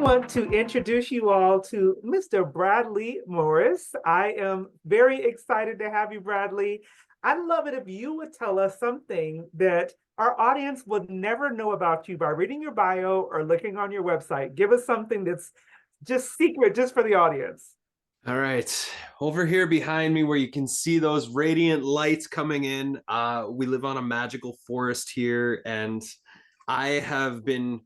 want to introduce you all to Mr. Bradley Morris. I am very excited to have you, Bradley. I'd love it if you would tell us something that our audience would never know about you by reading your bio or looking on your website. Give us something that's just secret, just for the audience. All right. Over here behind me, where you can see those radiant lights coming in, we live on a magical forest here, and I have been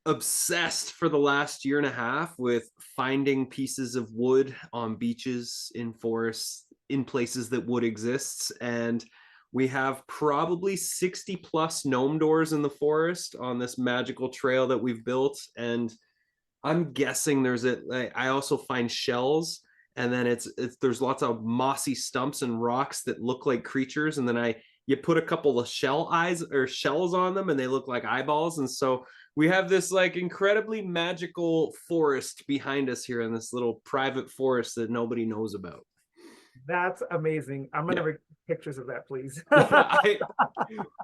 obsessed for the last year and a half with finding pieces of wood on beaches, in forests, in places that wood exists. And we have probably 60 plus gnome doors in the forest on this magical trail that we've built. And I'm guessing I also find shells, and then there's lots of mossy stumps and rocks that look like creatures, and then you put a couple of shell eyes or shells on them and they look like eyeballs. And so we have this like incredibly magical forest behind us here in this little private forest that nobody knows about. That's amazing. I'm gonna Yeah. make pictures of that, please. Yeah,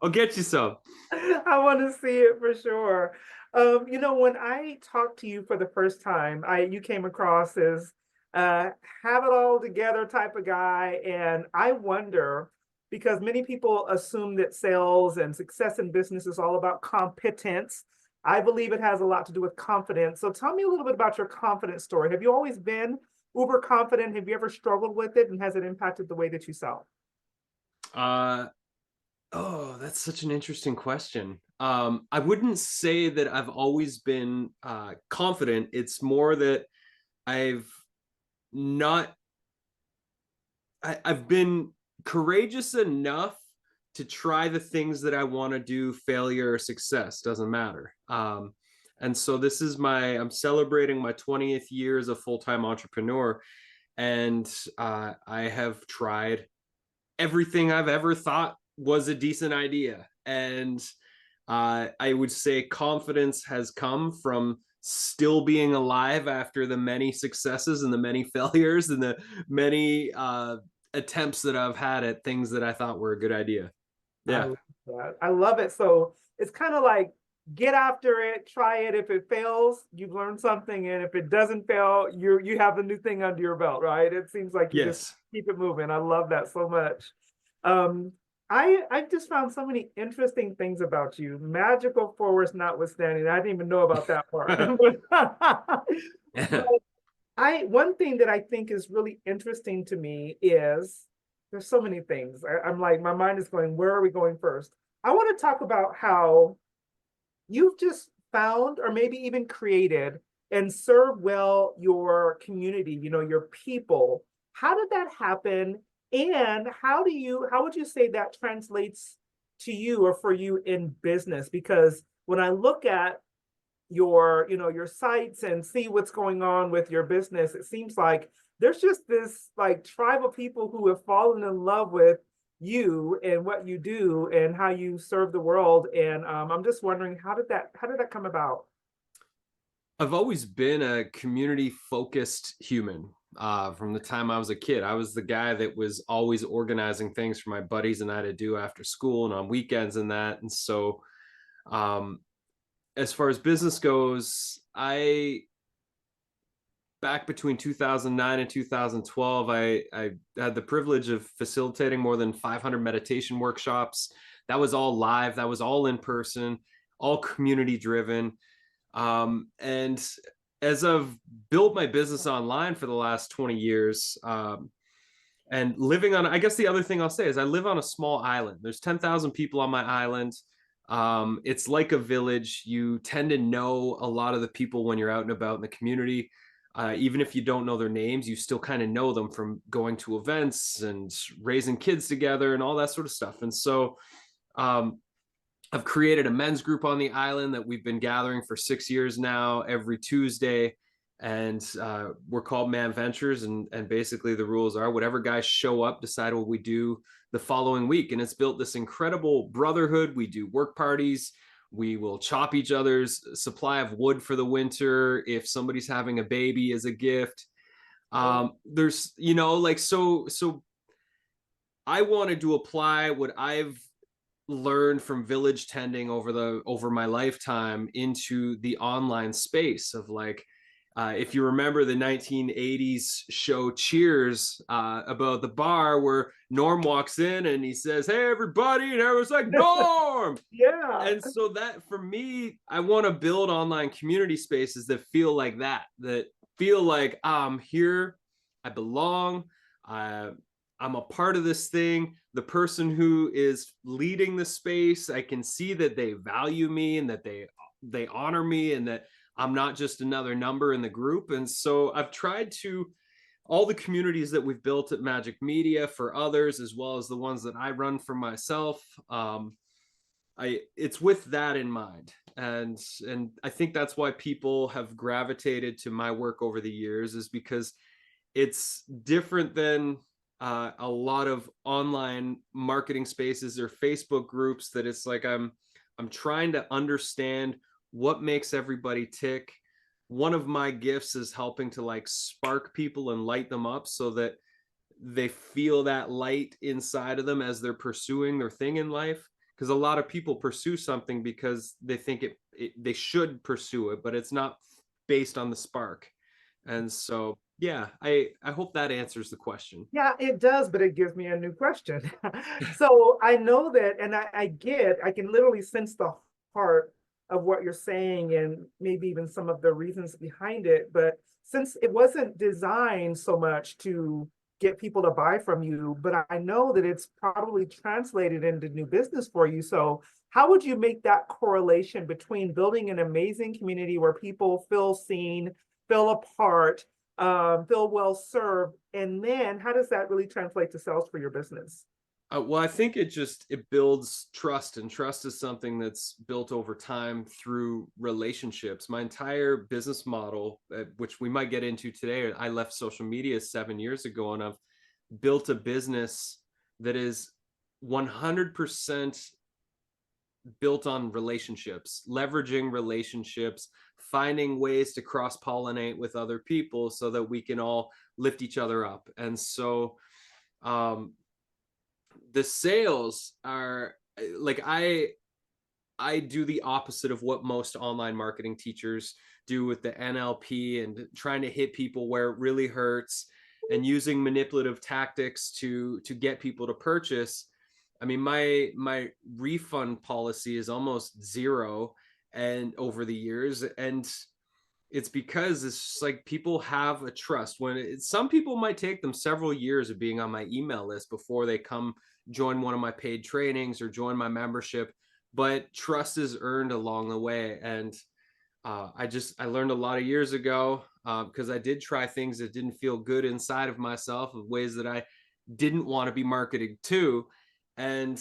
I'll get you some. I want to see it for sure. When I talked to you for the first time, you came across as have it all together type of guy, and I wonder because many people assume that sales and success in business is all about competence. I believe it has a lot to do with confidence. So tell me a little bit about your confidence story. Have you always been uber confident? Have you ever struggled with it, and has it impacted the way that you sell? Uh, oh, that's such an interesting question. I wouldn't say that I've always been confident. It's more that I've not I've been courageous enough to try the things that I want to do. Failure or success doesn't matter. And so I'm celebrating my 20th year as a full-time entrepreneur. And I have tried everything I've ever thought was a decent idea. And I would say confidence has come from still being alive after the many successes and the many failures and the many attempts that I've had at things that I thought were a good idea. I Yeah. love that. I love it. So it's kind of like get after it, try it. If it fails, you've learned something, and if it doesn't fail, you have a new thing under your belt, right? It seems like you just Yes. keep it moving. I love that so much. Um, I just found so many interesting things about you. Magical forwards notwithstanding. I didn't even know about that part. But I one thing that I think is really interesting to me is there's so many things. I'm like, my mind is going, where are we going first? I want to talk about how you've just found or maybe even created and serve well your community, your people. How did that happen? And how would you say that translates to you or for you in business? Because when I look at your sites and see what's going on with your business, it seems like there's just this like tribe of people who have fallen in love with you and what you do and how you serve the world. And I'm just wondering, how did that come about? I've always been a community focused human. From the time I was a kid, I was the guy that was always organizing things for my buddies and I to do after school and on weekends and that. And so, um, as far as business goes, I back between 2009 and 2012, I had the privilege of facilitating more than 500 meditation workshops. That was all live, that was all in person, all community driven. And as I've built my business online for the last 20 years, and living on, I guess the other thing I'll say is I live on a small island. There's 10,000 people on my island. It's like a village. You tend to know a lot of the people when you're out and about in the community. Even if you don't know their names, you still kind of know them from going to events and raising kids together and all that sort of stuff. And so um, I've created a men's group on the island that we've been gathering for 6 years now every Tuesday. And we're called Man Ventures. And basically the rules are whatever guys show up, decide what we do the following week. And it's built this incredible brotherhood. We do work parties. We will chop each other's supply of wood for the winter. If somebody's having a baby as a gift, there's, like, so I wanted to apply what I've learned from village tending over my lifetime into the online space of like, if you remember the 1980s show Cheers, about the bar where Norm walks in and he says, "Hey everybody," and everyone's like, "Norm." Yeah. And so that for me, I want to build online community spaces that feel like that feel like, I'm here, I belong, uh, I'm a part of this thing. The person who is leading the space, I can see that they value me and that they honor me and that I'm not just another number in the group. And so I've tried to, all the communities that we've built at Magic Media for others, as well as the ones that I run for myself, it's with that in mind. And I think that's why people have gravitated to my work over the years, is because it's different than a lot of online marketing spaces or Facebook groups, that it's like I'm trying to understand what makes everybody tick. One of my gifts is helping to like spark people and light them up so that they feel that light inside of them as they're pursuing their thing in life. Because a lot of people pursue something because they think they should pursue it, but it's not based on the spark. And so, yeah, I hope that answers the question. Yeah, it does, but it gives me a new question. So I know that, and I can literally sense the heart of what you're saying and maybe even some of the reasons behind it. But since it wasn't designed so much to get people to buy from you, but I know that it's probably translated into new business for you. So how would you make that correlation between building an amazing community where people feel seen, feel a part, feel well served, and then how does that really translate to sales for your business? Well, I think it builds trust, and trust is something that's built over time through relationships. My entire business model, which we might get into today, I left social media 7 years ago, and I've built a business that is 100% built on relationships, leveraging relationships, finding ways to cross pollinate with other people so that we can all lift each other up. And so, um, the sales are like, I do the opposite of what most online marketing teachers do with the NLP and trying to hit people where it really hurts and using manipulative tactics to get people to purchase. I mean, my refund policy is almost zero and over the years, and it's because it's just like people have a trust. Some people might take them several years of being on my email list before they come join one of my paid trainings or join my membership, but trust is earned along the way. And I learned a lot of years ago, because I did try things that didn't feel good inside of myself, of ways that I didn't want to be marketed to. And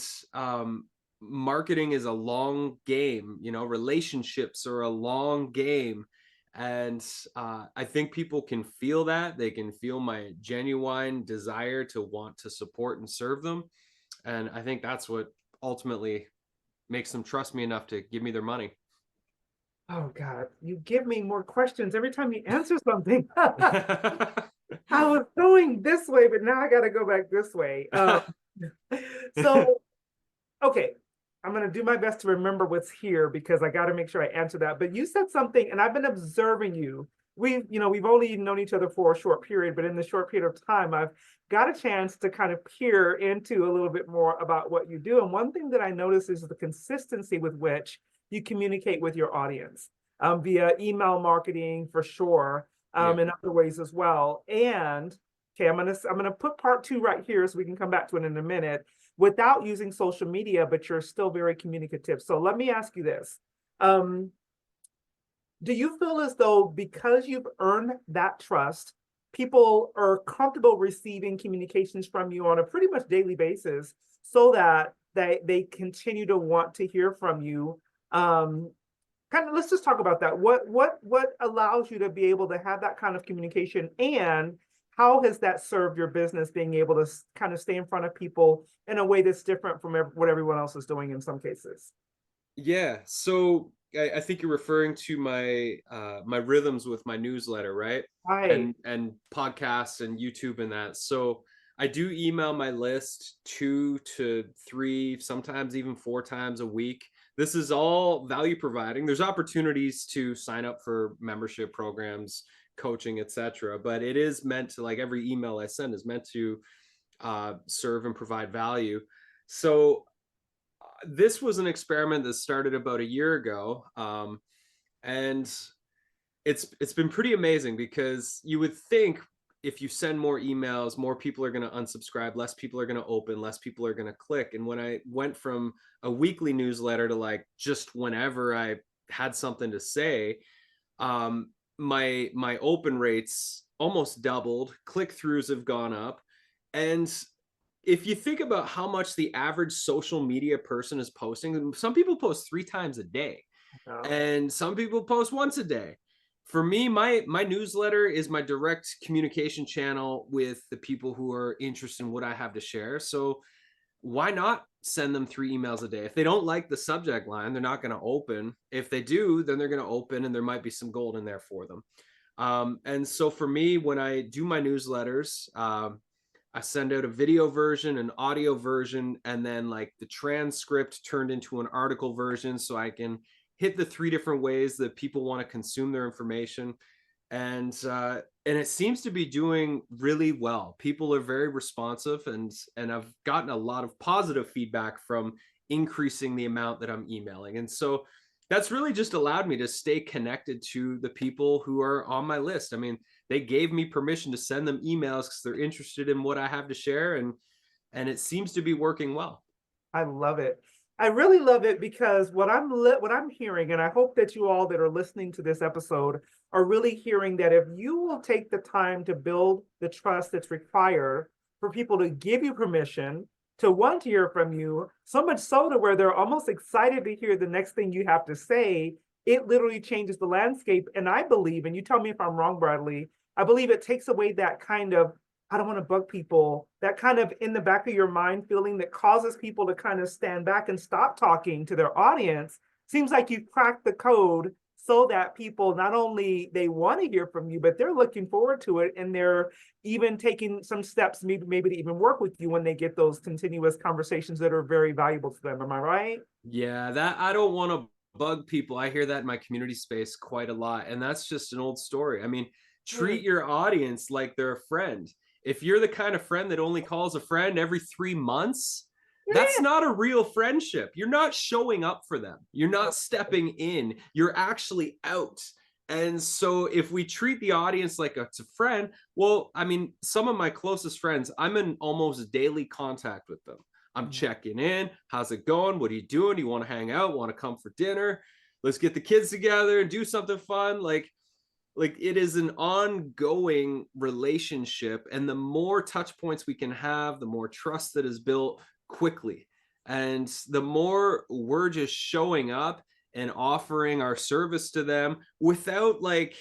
marketing is a long game, relationships are a long game. And I think people can feel that. They can feel my genuine desire to want to support and serve them. And I think that's what ultimately makes them trust me enough to give me their money. Oh God, you give me more questions every time you answer something. I was going this way, but now I got to go back this way. So, okay, I'm going to do my best to remember what's here because I got to make sure I answer that. But you said something, and I've been observing you. We've only known each other for a short period, but in the short period of time, I've got a chance to kind of peer into a little bit more about what you do. And one thing that I notice is the consistency with which you communicate with your audience, via email marketing for sure, Yeah. in other ways as well. And okay, I'm gonna put part two right here so we can come back to it in a minute without using social media, but you're still very communicative. So let me ask you this. Um, do you feel as though because you've earned that trust, people are comfortable receiving communications from you on a pretty much daily basis so that they continue to want to hear from you? Kind of, let's just talk about that. What allows you to be able to have that kind of communication, and how has that served your business being able to kind of stay in front of people in a way that's different from what everyone else is doing in some cases? Yeah. So I think you're referring to my rhythms with my newsletter, right? Right. And podcasts and YouTube and that. So I do email my list 2 to 3, sometimes even 4 times a week. This is all value providing. There's opportunities to sign up for membership programs, coaching, etc. But it is meant to, like, every email I send is meant to serve and provide value. So this was an experiment that started about a year ago, and it's been pretty amazing, because you would think if you send more emails, more people are going to unsubscribe, less people are going to open, less people are going to click. And when I went from a weekly newsletter to like just whenever I had something to say, um, my open rates almost doubled, click throughs have gone up, and if you think about how much the average social media person is posting, some people post 3 times a day Oh, and some people post once a day. For me, my newsletter is my direct communication channel with the people who are interested in what I have to share. So why not send them 3 emails a day? If they don't like the subject line, they're not going to open. If they do, then they're going to open, and there might be some gold in there for them. And so for me, when I do my newsletters, I send out a video version, an audio version, and then like the transcript turned into an article version, so I can hit the 3 different ways that people want to consume their information. And it seems to be doing really well. People are very responsive, and I've gotten a lot of positive feedback from increasing the amount that I'm emailing. And so that's really just allowed me to stay connected to the people who are on my list. I mean, they gave me permission to send them emails because they're interested in what I have to share, and it seems to be working well. I love it. I really love it because what I'm hearing, and I hope that you all that are listening to this episode are really hearing that if you will take the time to build the trust that's required for people to give you permission to want to hear from you, so much so to where they're almost excited to hear the next thing you have to say, it literally changes the landscape. And I believe, and you tell me if I'm wrong, Bradley, I believe it takes away that kind of I don't want to bug people, that kind of in the back of your mind feeling that causes people to kind of stand back and stop talking to their audience. Seems like you've cracked the code so that people not only they want to hear from you, but they're looking forward to it, and they're even taking some steps maybe to even work with you when they get those continuous conversations that are very valuable to them. Am I right? Yeah, that I don't want to bug people. I hear that in my community space quite a lot, and that's just an old story. I mean, Mm. treat your audience like they're a friend. If you're the kind of friend that only calls a friend every 3 months, that's Yeah. not a real friendship. You're not showing up for them. You're not stepping in. You're actually out. And so if we treat the audience like it's a friend, well, I mean, some of my closest friends, I'm in almost daily contact with them. I'm checking in. How's it going? What are you doing? Do you want to hang out? Want to come for dinner? Let's get the kids together and do something fun. Like it is an ongoing relationship, and the more touch points we can have, the more trust that is built quickly, and the more we're just showing up and offering our service to them without like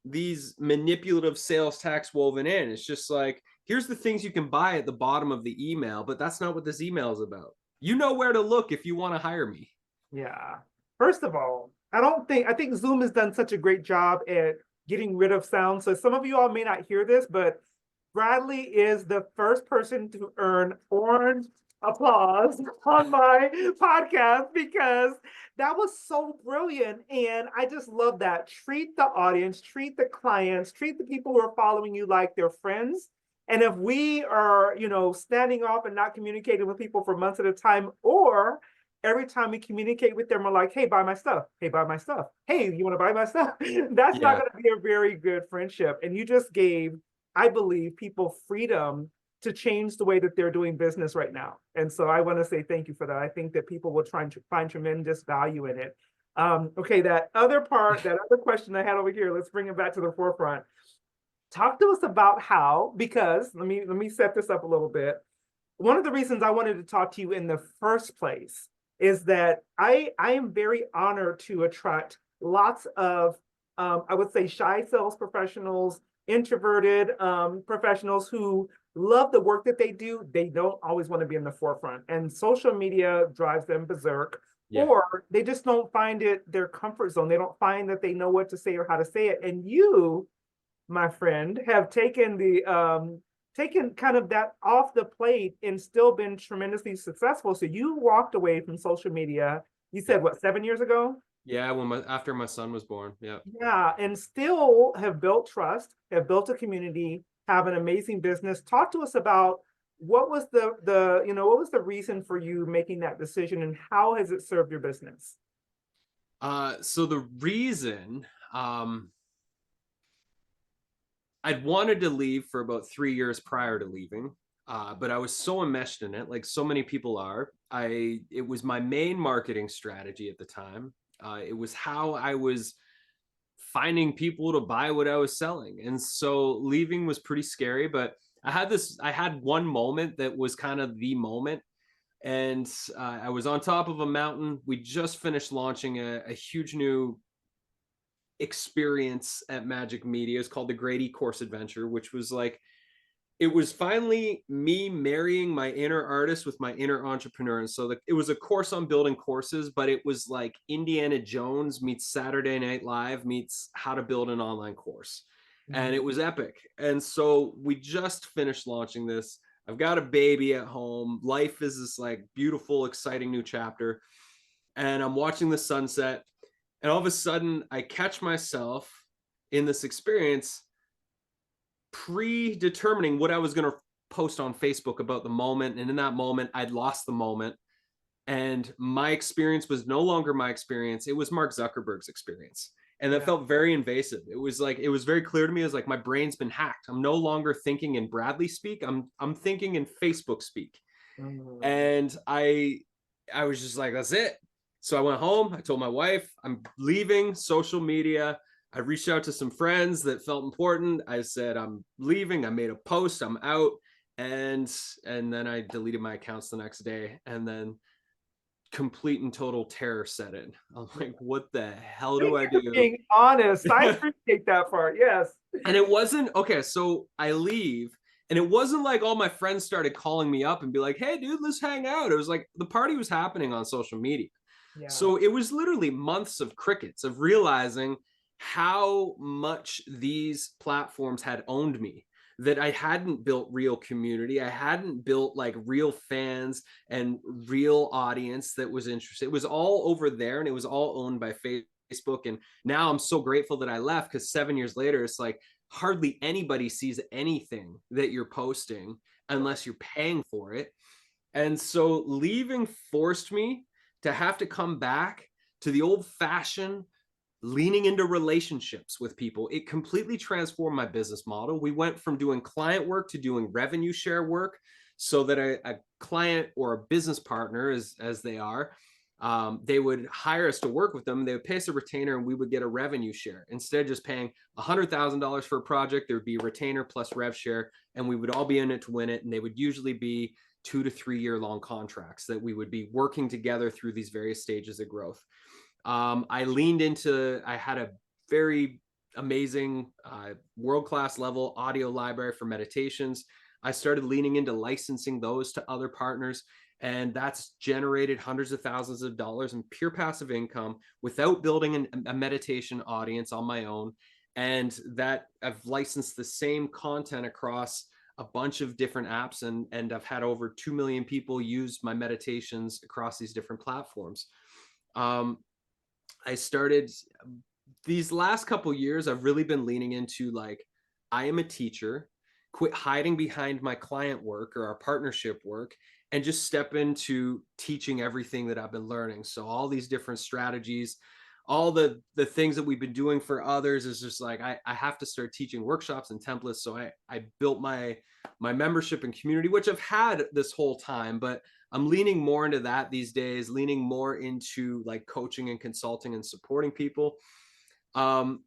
these manipulative sales tax woven in. It's just like, here's the things you can buy at the bottom of the email, but that's not what this email is about. You know where to look if you want to hire me. Yeah. First of all, I think Zoom has done such a great job at getting rid of sound. So some of you all may not hear this, but Bradley is the first person to earn orange applause on my podcast because that was so brilliant. And I just love that. Treat the audience, treat the clients, treat the people who are following you like they're friends. And if we are, standing off and not communicating with people for months at a time, or every time we communicate with them, we're like, hey, buy my stuff. Hey, buy my stuff. Hey, you want to buy my stuff? That's not Yeah. going to be a very good friendship. And you just gave, I believe, people freedom to change the way that they're doing business right now. And so I want to say thank you for that. I think that people will try and find tremendous value in it. Okay, that other part, that other question I had over here, let's bring it back to the forefront. Talk to us about how, because let me set this up a little bit. One of the reasons I wanted to talk to you in the first place is that I am very honored to attract lots of I would say shy sales professionals, introverted professionals who love the work that they do. They don't always want to be in the forefront, and social media drives them berserk, Yeah. or they just don't find it their comfort zone. They don't find that they know what to say or how to say it. And you, my friend, have taken kind of that off the plate and still been tremendously successful. So you walked away from social media, you said what, 7 years ago? Yeah, when after my son was born. Yeah. Yeah, and still have built trust, have built a community, have an amazing business. Talk to us about what was what was the reason for you making that decision and how has it served your business? So the reason, um, I'd wanted to leave for about 3 years prior to leaving, but I was so enmeshed in it, like so many people are. It was my main marketing strategy at the time. It was how I was finding people to buy what I was selling, and so leaving was pretty scary. But I had one moment that was kind of the moment, and I was on top of a mountain. We just finished launching a huge new experience at Magic Media. It's called the Grady Course Adventure, which was like, it was finally me marrying my inner artist with my inner entrepreneur. And so it was a course on building courses, but it was like Indiana Jones meets Saturday Night Live meets how to build an online course. And it was epic. And so we just finished launching this. I've got a baby at home. Life is this like beautiful, exciting new chapter. And I'm watching the sunset. And all of a sudden, I catch myself in this experience predetermining what I was going to post on Facebook about the moment. And in that moment, I'd lost the moment. And my experience was no longer my experience. It was Mark Zuckerberg's experience. And that Yeah. felt very invasive. It was like, it was very clear to me. It was like, my brain's been hacked. I'm no longer thinking in Bradley speak. I'm thinking in Facebook speak. Mm. And I was just like, that's it. So I went home. I told my wife, I'm leaving social media. I reached out to some friends that felt important. I said, I'm leaving. I made a post. I'm out. And then I deleted my accounts the next day. And then complete and total terror set in. I'm like, what the hell Thank do I you for do? being honest. I appreciate that part. Yes. And it wasn't okay. So I leave, and it wasn't like all my friends started calling me up and be like, hey, dude, let's hang out. It was like the party was happening on social media. Yeah. So it was literally months of crickets of realizing how much these platforms had owned me, that I hadn't built real community. I hadn't built like real fans and real audience that was interested. It was all over there and it was all owned by Facebook. And now I'm so grateful that I left, because 7 years later, it's like hardly anybody sees anything that you're posting unless you're paying for it. And so leaving forced me to have to come back to the old fashioned leaning into relationships with people. It completely transformed my business model. We went from doing client work to doing revenue share work, so that a client or a business partner, as they are, they would hire us to work with them. They would pay us a retainer and we would get a revenue share. Instead of just paying $100,000 for a project, there would be a retainer plus rev share, and we would all be in it to win it. And they would usually be 2 to 3 year long contracts that we would be working together through these various stages of growth. I had a very amazing world-class level audio library for meditations. I started leaning into licensing those to other partners, and that's generated hundreds of thousands of dollars in pure passive income without building a meditation audience on my own. And that I've licensed the same content across a bunch of different apps, and I've had over 2 million people use my meditations across these different platforms. Um, I started these last couple years, I've really been leaning into like, I am a teacher, quit hiding behind my client work or our partnership work, and just step into teaching everything that I've been learning. So all these different strategies, all the things that we've been doing for others, is just like, I have to start teaching workshops and templates. So I built my membership and community, which I've had this whole time, but I'm leaning more into that these days, leaning more into like coaching and consulting and supporting people. Um,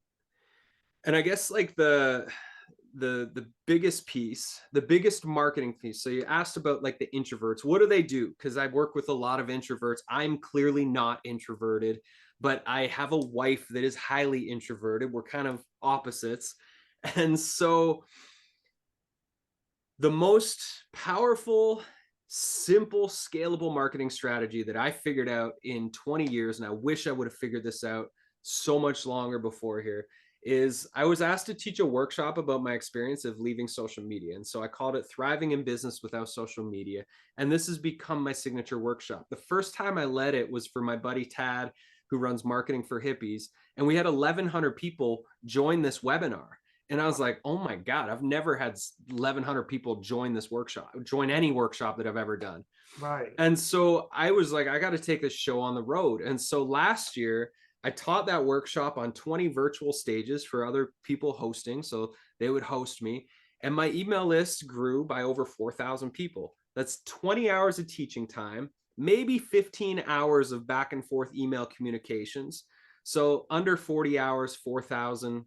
and I guess like the biggest piece, the biggest marketing piece. So you asked about like the introverts. What do they do? Because I work with a lot of introverts. I'm clearly not introverted, but I have a wife that is highly introverted. We're kind of opposites. And so the most powerful, simple, scalable marketing strategy that I figured out in 20 years, and I wish I would have figured this out so much longer before here, is I was asked to teach a workshop about my experience of leaving social media. And so I called it Thriving in Business Without Social Media. And this has become my signature workshop. The first time I led it was for my buddy Tad, who runs marketing for hippies. And we had 1,100 people join this webinar. And I was like, oh my God, I've never had 1,100 people join this workshop, join any workshop that I've ever done. Right. And so I was like, I got to take this show on the road. And so last year, I taught that workshop on 20 virtual stages for other people hosting. So they would host me. And my email list grew by over 4,000 people. That's 20 hours of teaching time, maybe 15 hours of back and forth email communications. So under 40 hours, 4,000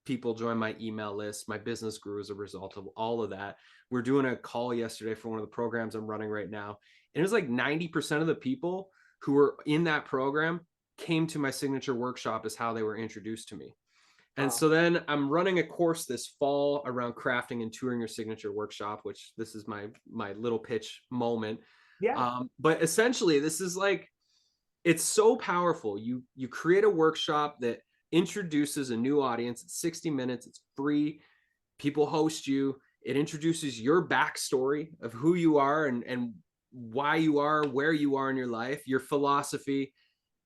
people joined my email list. My business grew as a result of all of that. We're doing a call yesterday for one of the programs I'm running right now. And it was like 90% of the people who were in that program came to my signature workshop as how they were introduced to me. And Wow. so then I'm running a course this fall around crafting and touring your signature workshop, which this is my little pitch moment. Yeah. But essentially, this is like, it's so powerful. You create a workshop that introduces a new audience. It's 60 minutes. It's free. People host you. It introduces your backstory of who you are and why you are, where you are in your life, your philosophy.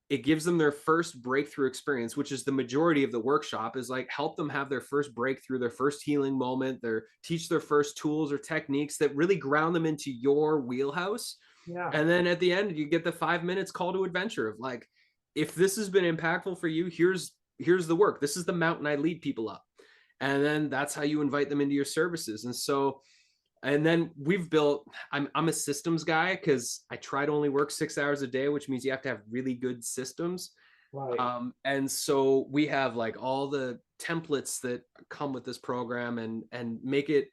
It gives them their first breakthrough experience, which is the majority of the workshop, is like help them have their first breakthrough, their first healing moment, teach their first tools or techniques that really ground them into your wheelhouse. Yeah. And then at the end, you get the 5 minutes call to adventure of like, if this has been impactful for you, here's the work. This is the mountain I lead people up. And then that's how you invite them into your services. And so, and then we've built, I'm a systems guy because I try to only work 6 hours a day, which means you have to have really good systems. Right. And so we have like all the templates that come with this program and make it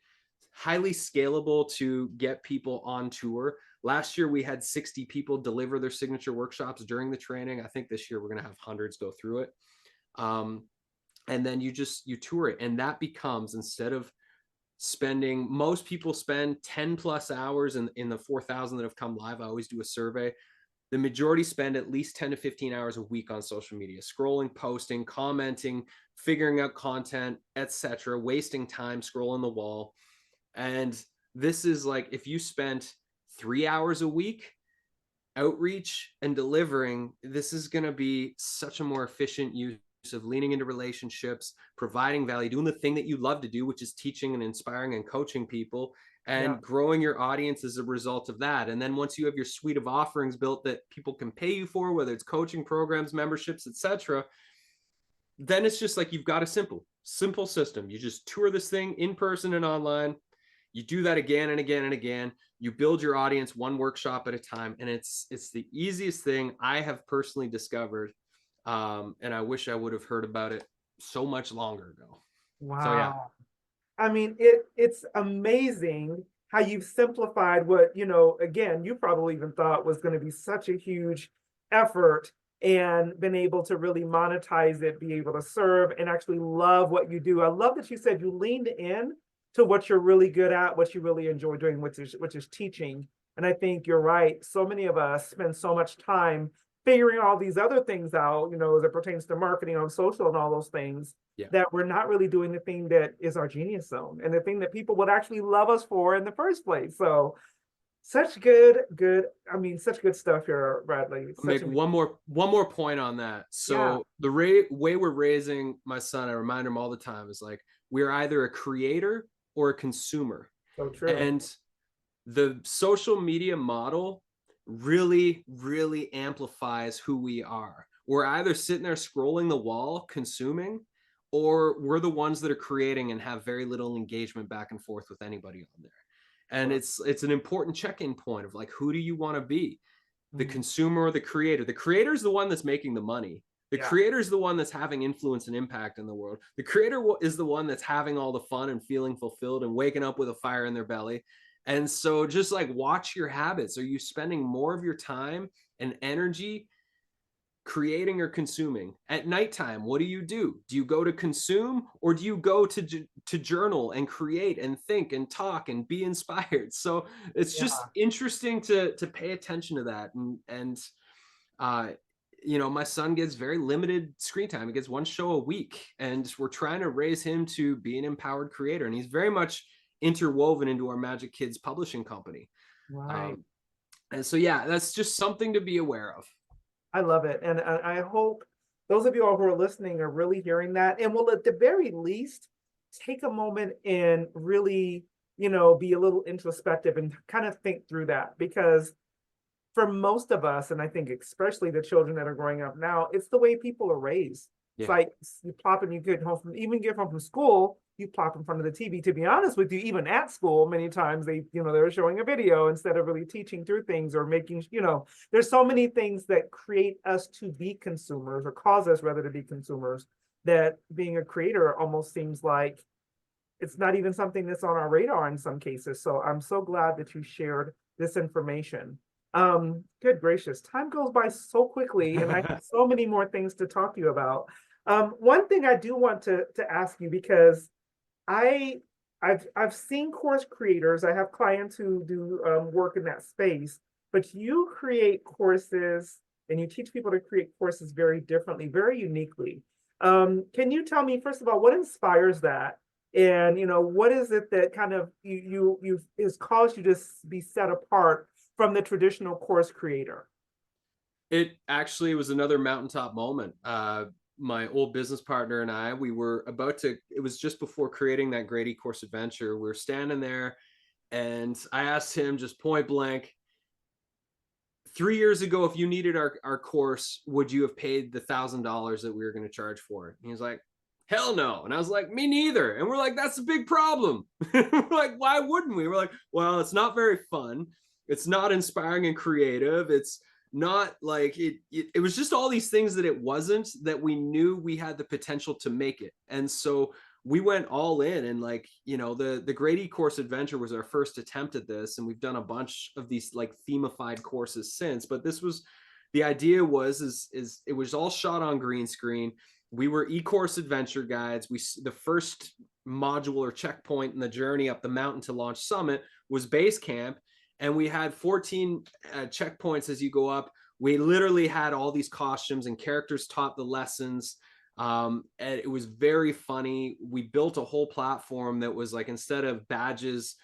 highly scalable to get people on tour. Last year we had 60 people deliver their signature workshops during the training. I think this year we're going to have hundreds go through it. And then you tour it, and that becomes, instead of spending, most people spend 10 plus hours in the 4,000 that have come live. I always do a survey. The majority spend at least 10 to 15 hours a week on social media, scrolling, posting, commenting, figuring out content, etc., wasting time scrolling the wall. And this is like, if you spent 3 hours a week outreach and delivering, this is going to be such a more efficient use of leaning into relationships, providing value, doing the thing that you love to do, which is teaching and inspiring and coaching people, Yeah. and growing your audience as a result of that. And then once you have your suite of offerings built that people can pay you for, whether it's coaching programs, memberships, etc., then it's just like you've got a simple system. You just tour this thing in person and online. You do that again and again and again. You build your audience one workshop at a time, and it's the easiest thing I have personally discovered. And I wish I would have heard about it so much longer ago. So yeah, Wow. I mean, it's amazing how you've simplified what, again, you probably even thought was going to be such a huge effort, and been able to really monetize it, be able to serve and actually love what you do. I love that you said you leaned in to what you're really good at, what you really enjoy doing, which is teaching. And I think you're right. So many of us spend so much time figuring all these other things out, as it pertains to marketing on social and all those things, yeah. that we're not really doing the thing that is our genius zone and the thing that people would actually love us for in the first place. So such such good stuff here, Bradley. I'll make one more point on that. Yeah, So the way we're raising my son, I remind him all the time, is like, we're either a creator or a consumer. so true. And the social media model really, really amplifies who we are. We're either sitting there scrolling the wall, consuming, or we're the ones that are creating and have very little engagement back and forth with anybody on there. And Right. it's an important check-in point of like, who do you want to be? The Mhm. consumer or the creator? The creator is the one that's making the money. The Yeah, creator is the one that's having influence and impact in the world. The creator is the one that's having all the fun and feeling fulfilled and waking up with a fire in their belly. And so just like, watch your habits. Are you spending more of your time and energy creating or consuming? At nighttime, what do? Do you go to consume, or do you go to journal and create and think and talk and be inspired? So it's just yeah, interesting to pay attention to that. And uh my son gets very limited screen time. He gets one show a week, and we're trying to raise him to be an empowered creator. And he's very much interwoven into our Magic Kids publishing company. Right. Um, and so, yeah, that's just something to be aware of. I love it. And I hope those of you all who are listening are really hearing that and will, at the very least, take a moment and really, be a little introspective and kind of think through that. Because for most of us, and I think especially the children that are growing up now, it's the way people are raised. It's Yeah. like you plop and you get home from school, you plop in front of the TV. To be honest with you, even at school, many times they're showing a video instead of really teaching through things or making, there's so many things that create us to be consumers or cause us rather to be consumers, that being a creator almost seems like it's not even something that's on our radar in some cases. So I'm so glad that you shared this information. Good gracious, time goes by so quickly, and I have so many more things to talk to you about. One thing I do want to ask you, because I I've seen course creators. I have clients who do work in that space, but you create courses and you teach people to create courses very differently, very uniquely. Can you tell me, first of all, what inspires that? And what is it that kind of you has caused you to be set apart from the traditional course creator? It actually was another mountaintop moment. My old business partner and I, we were about to, it was just before creating that Great E-Course Adventure. We were standing there and I asked him just point blank, 3 years ago, if you needed our course, would you have paid the $1,000 that we were going to charge for it? And he's like, hell no. And I was like, me neither. And we're like, that's a big problem. We're like, why wouldn't we? We're like, well, it's not very fun. It's not inspiring and creative. It's not like it was just all these things that it wasn't, that we knew we had the potential to make it. And so we went all in, and the Great E-Course Adventure was our first attempt at this, and we've done a bunch of these like themified courses since. But this was, the idea was is it was all shot on green screen. We were E-Course adventure guides. The first module or checkpoint in the journey up the mountain to launch summit was base camp, and we had 14 checkpoints as you go up. We literally had all these costumes and characters taught the lessons. And it was very funny. We built a whole platform that was like, instead of badges,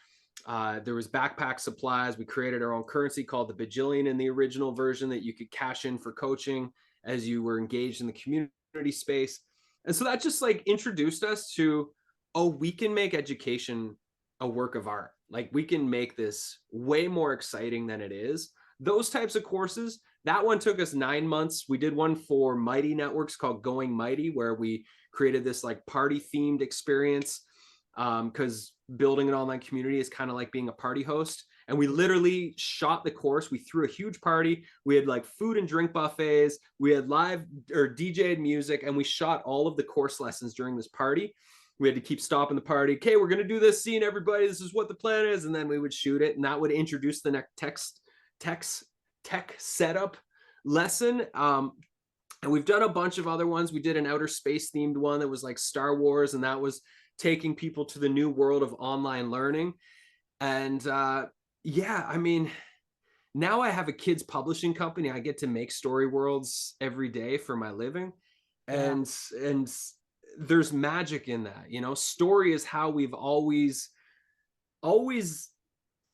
there was backpack supplies. We created our own currency called the Bajillion in the original version that you could cash in for coaching as you were engaged in the community space. And so that just like introduced us to, oh, we can make education a work of art. Like we can make this way more exciting than it is. Those types of courses, that one took us 9 months. We did one for Mighty Networks called Going Mighty, where we created this like party themed experience, because building an online community is kind of like being a party host. And we literally shot the course. We threw a huge party. We had like food and drink buffets. We had live or DJ'd music, and we shot all of the course lessons during this party. We had to keep stopping the party. Okay, we're going to do this scene, everybody. This is what the plan is. And then we would shoot it, and that would introduce the next tech setup lesson. And we've done a bunch of other ones. We did an outer space themed one that was like Star Wars, and that was taking people to the new world of online learning. And yeah, I mean, now I have a kids publishing company. I get to make story worlds every day for my living. Yeah. And there's magic in that. Story is how we've always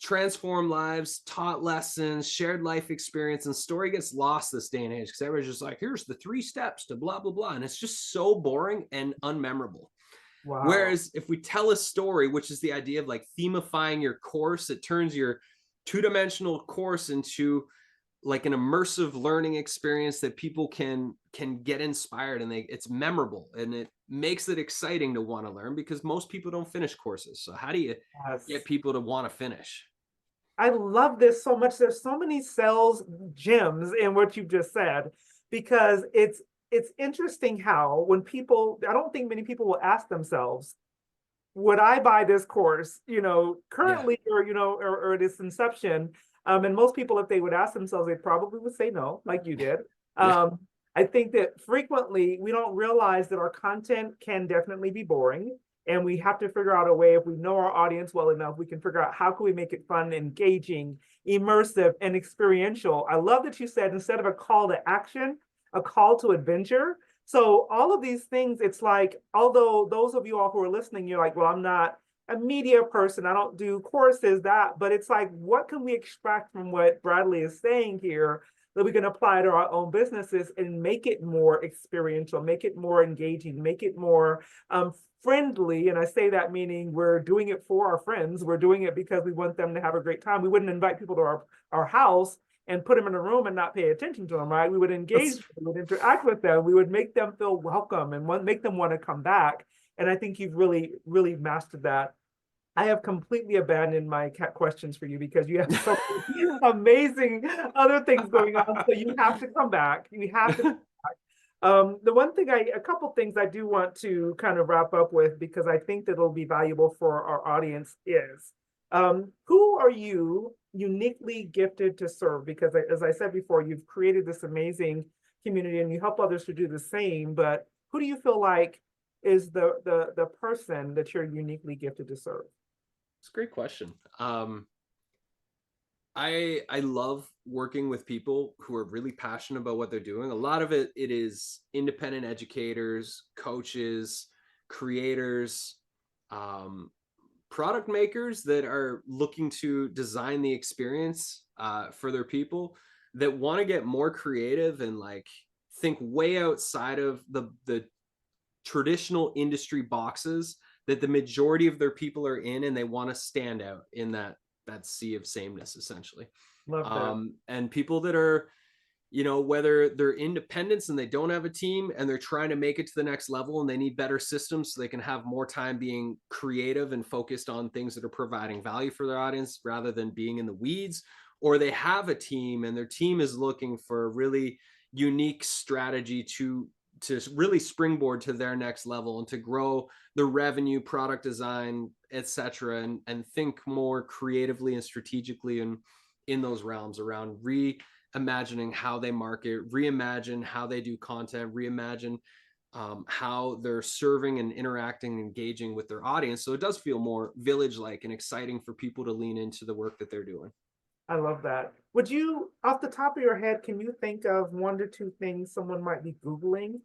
transformed lives, taught lessons, shared life experience, and story gets lost this day and age because everybody's just like, here's the 3 steps to blah blah blah, and it's just so boring and unmemorable. Wow. Whereas if we tell a story, which is the idea of like themifying your course, it turns your 2-dimensional course into like an immersive learning experience that people can get inspired, and it's memorable, and it makes it exciting to want to learn, because most people don't finish courses. So how do you get people to want to finish? I love this so much. There's so many sales gems in what you've just said, because it's interesting how when people, I don't think many people will ask themselves, would I buy this course, currently, or at its inception? And most people, if they would ask themselves, they probably would say no, like you did. Yeah. I think that frequently we don't realize that our content can definitely be boring. And we have to figure out a way, if we know our audience well enough, we can figure out how can we make it fun, engaging, immersive, and experiential. I love that you said, instead of a call to action, a call to adventure. So all of these things, it's like, although those of you all who are listening, you're like, well, I'm not a media person, I don't do courses, that, but it's like, what can we extract from what Bradley is saying here that we can apply to our own businesses and make it more experiential, make it more engaging, make it more friendly. And I say that meaning we're doing it for our friends. We're doing it because we want them to have a great time. We wouldn't invite people to our house and put them in a room and not pay attention to them, right? We would engage That's, them, we would interact with them, we would make them feel welcome and make them want to come back. And I think you've really, really mastered that. I have completely abandoned my cat questions for you because you have so many amazing other things going on. So you have to come back. You have to come back. The one thing a couple things I do want to kind of wrap up with, because I think that it'll be valuable for our audience, is who are you uniquely gifted to serve? Because as I said before, you've created this amazing community and you help others to do the same, but who do you feel like is the person that you're uniquely gifted to serve? it's a great question. I love working with people who are really passionate about what they're doing. A lot of it is independent educators, coaches, creators, um, product makers that are looking to design the experience for their people, that want to get more creative and like think way outside of the traditional industry boxes that the majority of their people are in, and they want to stand out in that sea of sameness, essentially. Love that. And people that are, whether they're independents and they don't have a team and they're trying to make it to the next level and they need better systems so they can have more time being creative and focused on things that are providing value for their audience rather than being in the weeds, or they have a team and their team is looking for a really unique strategy to really springboard to their next level and to grow the revenue, product design, etc., and think more creatively and strategically in those realms around reimagining how they market, reimagine how they do content, reimagine how they're serving and interacting and engaging with their audience. So it does feel more village-like and exciting for people to lean into the work that they're doing. I love that. Would you, off the top of your head, can you think of 1 to 2 things someone might be Googling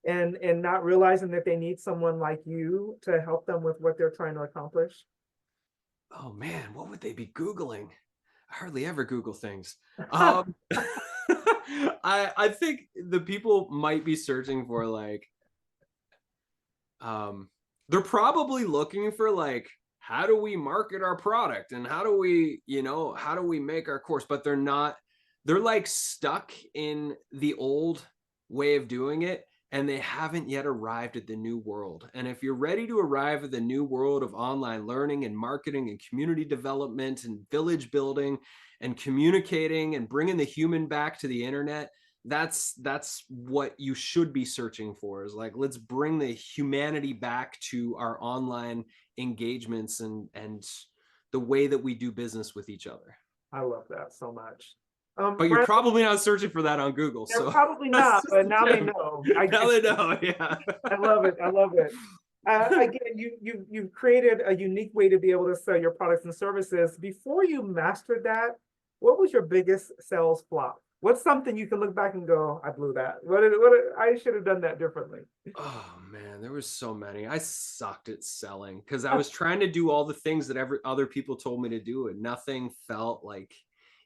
and not realizing that they need someone like you to help them with what they're trying to accomplish? Oh man, what would they be Googling? I hardly ever Google things. Um, I think the people might be searching for like, they're probably looking for like, how do we market our product and how do we make our course? But they're like stuck in the old way of doing it, and they haven't yet arrived at the new world. And if you're ready to arrive at the new world of online learning and marketing and community development and village building and communicating and bringing the human back to the internet, that's what you should be searching for, is like, let's bring the humanity back to our online engagements and the way that we do business with each other. I love that so much. But you're Brent, probably not searching for that on Google, they're so probably that's not, just but a now they tip. know. Now they know. Yeah. I love it. I love it. Again, you've created a unique way to be able to sell your products and services. Before you mastered that, what was your biggest sales flop? What's something you can look back and go, I blew that. I should have done that differently. Oh man, there was so many. I sucked at selling because I was trying to do all the things that other people told me to do, and nothing felt like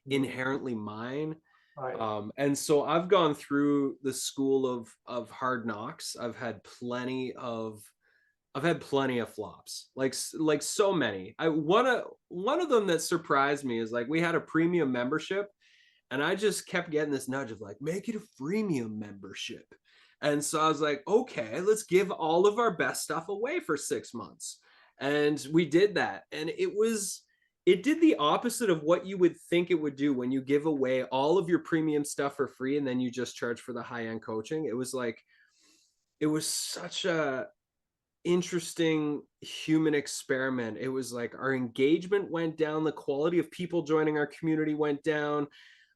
inherently mine. Right. And so I've gone through the school of hard knocks. I've had plenty of flops, like so many. One of them that surprised me is like, we had a premium membership, and I just kept getting this nudge of like, make it a freemium membership. And so I was like, okay, let's give all of our best stuff away for 6 months. And we did that. And it did the opposite of what you would think it would do when you give away all of your premium stuff for free and then you just charge for the high-end coaching. It was such a interesting human experiment. It was like our engagement went down, the quality of people joining our community went down,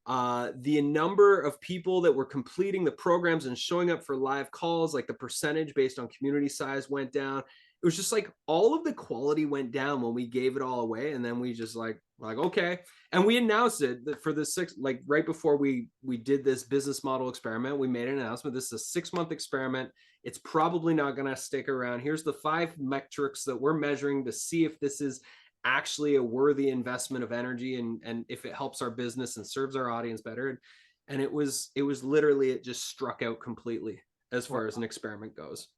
the number of people that were completing the programs and showing up for live calls, like the percentage based on community size, went down. it was just like all of the quality went down when we gave it all away, and then we just like okay, and we announced it that for the six, like right before we did this business model experiment, we made an announcement. This is a 6-month experiment. It's probably not going to stick around. Here's the 5 metrics that we're measuring to see if this is actually a worthy investment of energy, and if it helps our business and serves our audience better. And it was literally, it just struck out completely as Wow. far as an experiment goes.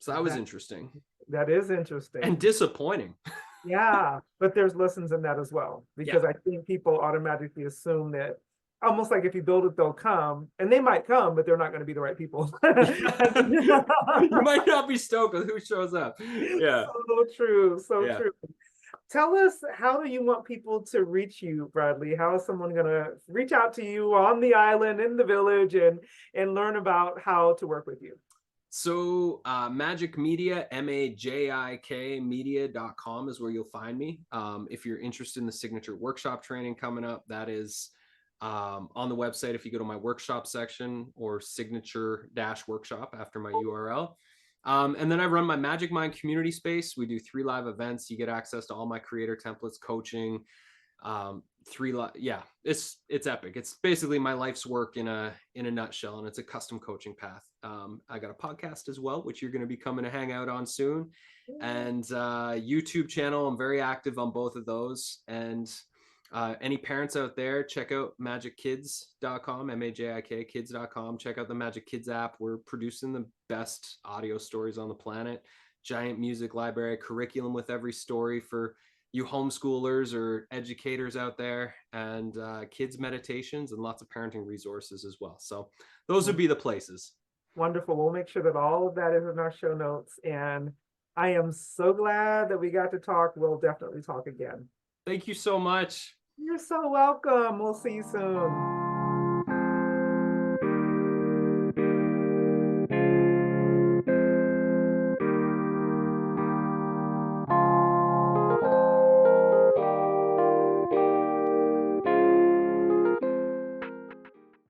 So that was interesting That is and interesting. disappointing. Yeah, but there's lessons in that as well, because Yeah. I think people automatically assume that almost like if you build it, they'll come, and they might come, but they're not going to be the right people. You might not be stoked with who shows up. Yeah. So true, so Yeah. true. Tell us, how do you want people to reach you, Bradley? How is someone going to reach out to you on the island, in the village, and learn about how to work with you? So Magic Media, MAJIK media.com is where you'll find me. If you're interested in the signature workshop training coming up, that is on the website. If you go to my workshop section, or signature dash workshop after my URL. And then I run my Magic Mind community space. We do 3 live events. You get access to all my creator templates, coaching, yeah, it's epic. It's basically my life's work in a nutshell, and it's a custom coaching path. I got a podcast as well, which you're going to be coming to hang out on soon, and YouTube channel. I'm very active on both of those. And any parents out there, check out magickids.com, MAJIK kids.com. Check out the Magic Kids app. We're producing the best audio stories on the planet. Giant music library, curriculum with every story for you homeschoolers or educators out there, and kids meditations, and lots of parenting resources as well. So those would be the places. Wonderful. We'll make sure that all of that is in our show notes. And I am so glad that we got to talk. We'll definitely talk again. Thank you so much. You're so welcome. We'll see you soon.